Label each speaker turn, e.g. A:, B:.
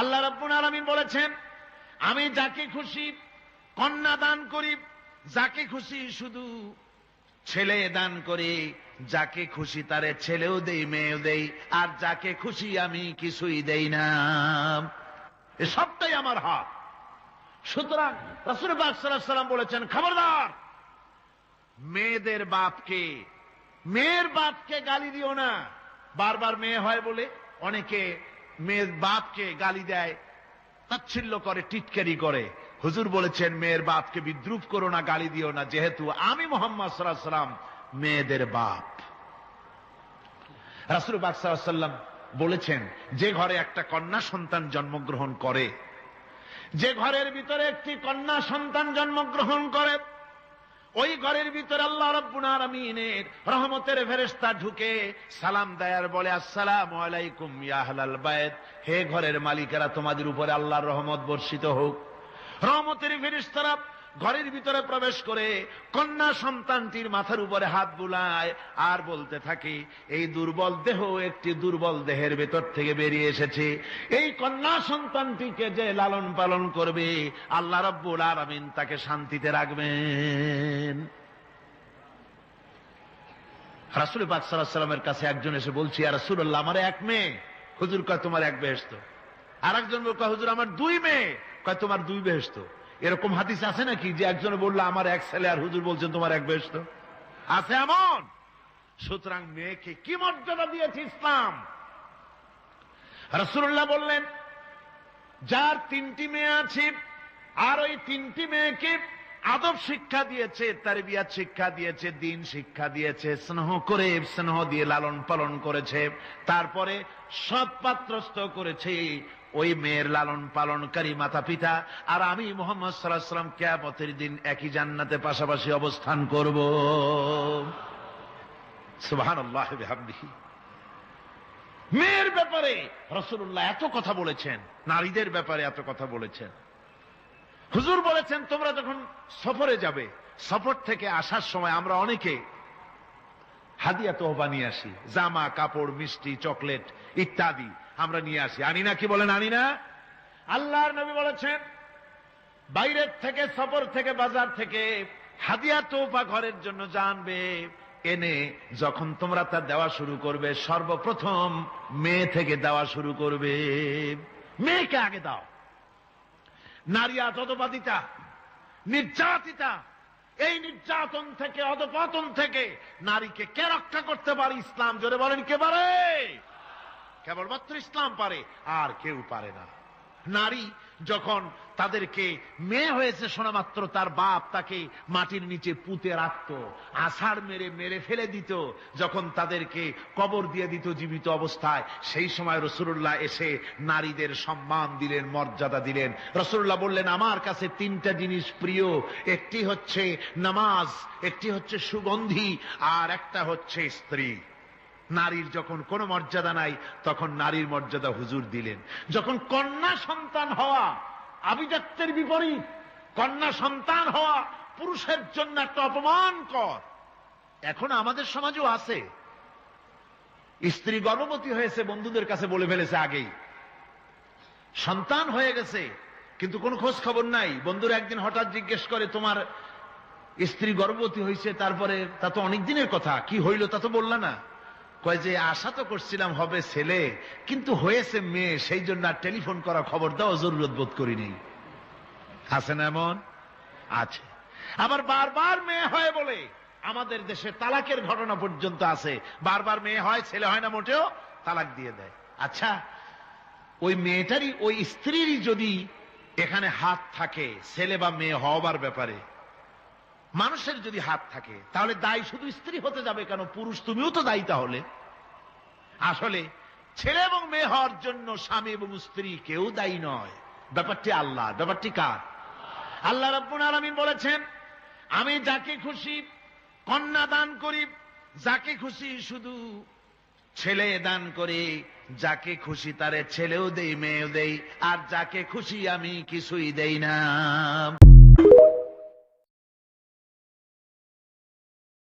A: আল্লাহ রাব্বুল আলামিন বলেছেন, আমি যাকে খুশি কন্যা দান করি, যাকে খুশি শুধু ছেলে দান করি, যাকে খুশি তারে ছেলেও দেই মেয়েও দেই, আর যাকে খুশি আমি কিছুই দেই না। এ সবটাই আমার হাত। সুতরাং রাসূল পাক সাল্লাল্লাহু আলাইহি ওয়াসাল্লাম বলেছেন, খবরদার মেয়ের বাপকে গালি দিও না। বারবার মেয়ে হয় বলে অনেকে মেয়ের বাপকে গালি দেয়, তাচ্ছিল্য করে, টিটকারি করে। হুজুর বলেছেন মেয়ের বাপকে বিদ্রুপ করো না, গালি দিও না, যেহেতু আমি মুহাম্মদ সাল্লাল্লাহু আলাইহি ওয়াসাল্লাম মেয়েদের বাপ। রাসূল পাক সাল্লাল্লাহু আলাইহি ওয়াসাল্লাম বলেছেন, যে ঘরে একটা কন্যা সন্তান জন্মগ্রহণ করে, যে ঘরের ভিতরে একটি কন্যা সন্তান জন্মগ্রহণ করে, ওই ঘরের ভিতরে আল্লাহ রাব্বুল আলামিনের রহমতের ফেরেশতা ঢুকে সালাম দেয় আর বলে, আসসালামু আলাইকুম ইয়া আহলাল বাইত, হে ঘরের মালিকেরা, তোমাদের উপরে আল্লাহর রহমত বর্ষিত হোক। রহমতের ফেরেশতারা ঘরের ভিতরে প্রবেশ করে কন্যা সন্তানটির মাথার উপরে হাত বুলায় আর বলতে থাকে, এই দুর্বল দেহ একটি দুর্বল দেহের ভেতর থেকে বেরিয়ে এসেছে, এই কন্যা সন্তানটিকে যে লালন পালন করবে আল্লাহ রাব্বুল আলামিন তাকে শান্তিতে রাখবেন। রাসূল পাক সাল্লাল্লাহু আলাইহি ওয়াসাল্লামের কাছে একজন এসে বলছে, ইয়া রাসূলুল্লাহ, আমার এক মেয়ে। হুজুর কয়, তোমার এক বেহেশত। আর একজন কয়, হুজুর আমার দুই মেয়ে। কয়, তোমার দুই বেহেশত। এরকম হাদিস আছে নাকি যে একজনে বললো আমার এক ছেলে আর হুজুর বলছেন তোমার এক বেহেশত? আছে এমন? সুতরাং মেয়েকে কি মর্যাদা দিয়েছে ইসলাম। রাসূলুল্লাহ বললেন, যার তিনটি মেয়ে আছে আর ওই তিনটি মেয়েকে আদব শিক্ষা দিয়েছে, তারবিয়াত শিক্ষা দিয়েছে, দ্বীন শিক্ষা দিয়েছে, স্নেহ দিয়ে লালন পালন করেছে, তারপরে সৎ পাত্রস্থ করেছে, ওই মেয়ের লালন পালনকারী মাতা পিতা আর আমি মুহাম্মদ সাল্লাল্লাহু আলাইহি ওয়াসাল্লাম কিয়ামতের দিন একই জান্নাতে পাশাপাশি অবস্থান করব। সুবহানাল্লাহ ওয়া বিহামদিহি। মেয়ের ব্যাপারে রাসূলুল্লাহ এত কথা বলেছেন, নারীদের ব্যাপারে এত কথা বলেছেন। হুজুর বলেছেন, তোমরা যখন সফরে যাবে, সফর থেকে আসার সময় আমরা অনেকে হাদিয়া তোহফা নিয়ে আসি, জামা কাপড় মিষ্টি চকলেট ইত্যাদি আমরা নিয়ে আসি, আনি না? কি বলেন, আনি না? আল্লাহর নবী বলেছেন, বাইরের থেকে সফর থেকে বাজার থেকে হাদিয়া তোহফা ঘরের জন্য জানবে, এনে যখন তোমরা তা দেওয়া শুরু করবে সর্বপ্রথম মেয়ে থেকে দেওয়া শুরু করবে। মেয়েকে আগে দাও। নারী আজ অধঃপাতিতা, নির্যাতিতা। এই নির্যাতন থেকে, অধঃপতন থেকে নারীকে কে রক্ষা করতে পারে? ইসলাম। জোরে বলেন, কে পারে? কেবলমাত্র ইসলাম পারে, আর কেউ পারে না। নারী যখন তাদেরকে মেয়ে হয়েছে শোনা মাত্র তার বাপ তাকে মাটির নিচে পুঁতে রাখত, আছাড় মেরে ফেলে দিত, যখন তাদেরকে কবর দিয়ে দিত জীবিত অবস্থায়, সেই সময় রাসূলুল্লাহ এসে নারীদের সম্মান দিলেন, মর্যাদা দিলেন। রাসূলুল্লাহ বললেন, আমার কাছে তিনটা জিনিস প্রিয়, একটি হচ্ছে নামাজ, একটি হচ্ছে সুগন্ধি, আর একটা হচ্ছে স্ত্রী। নারীর যখন কোনো মর্যাদা নাই তখন নারীর মর্যাদা হুজুর দিলেন। যখন কন্যা সন্তান হওয়া আভিজাত্যের বিপরীত, কন্যা সন্তান হওয়া পুরুষের জন্য একটা অপমানকর। এখন আমাদের সমাজেও আছে, স্ত্রী গর্ভবতী হয়েছে, বন্ধুদের কাছে বলে ফেলেছে আগেই, সন্তান হয়ে গেছে কিন্তু কোনো খোঁজ খবর নাই। বন্ধুরা একদিন হঠাৎ জিজ্ঞেস করে, তোমার স্ত্রী গর্ভবতী হয়েছে? তারপরে তা তো অনেক দিনের কথা, কি হইল তা তো বললা না। কয় যে আশা তো করছিলাম হবে ছেলে, কিন্তু হয়েছে মেয়ে, সেই জন্য আর টেলিফোন করা, খবর দেওয়া জরুরত বোধ করিনি। আছে না এমন? আছে। আবার বারবার মেয়ে হয় বলে আমাদের দেশে তালাকের ঘটনা পর্যন্ত আছে। বারবার মেয়ে হয়, ছেলে হয় না মোটেও, তালাক দিয়ে দেয়। আচ্ছা, ওই মেয়েটারই, ওই স্ত্রীরই যদি এখানে হাত থাকে ছেলে বা মেয়ে হওয়ার ব্যাপারে, মানুষের যদি হাত থাকে, তাহলে দায়ী শুধু স্ত্রী হতে যাবে কেন? পুরুষ তুমিও তো দায়ী তাহলে। আসলে ছেলে এবং মেয়ে হওয়ার জন্য স্বামী এবং স্ত্রী কেউ দায়ী নয়, ব্যাপারটি আল্লাহ। ব্যাপারটি কার? আল্লাহ রাব্বুল আলামিন বলেছেন, আমি যাকে খুশি কন্যা দান করি, যাকে খুশি শুধু ছেলে দান করি, যাকে খুশি তারে ছেলেও দেই মেয়েও দেই, আর যাকে খুশি আমি কিছুই দেই না।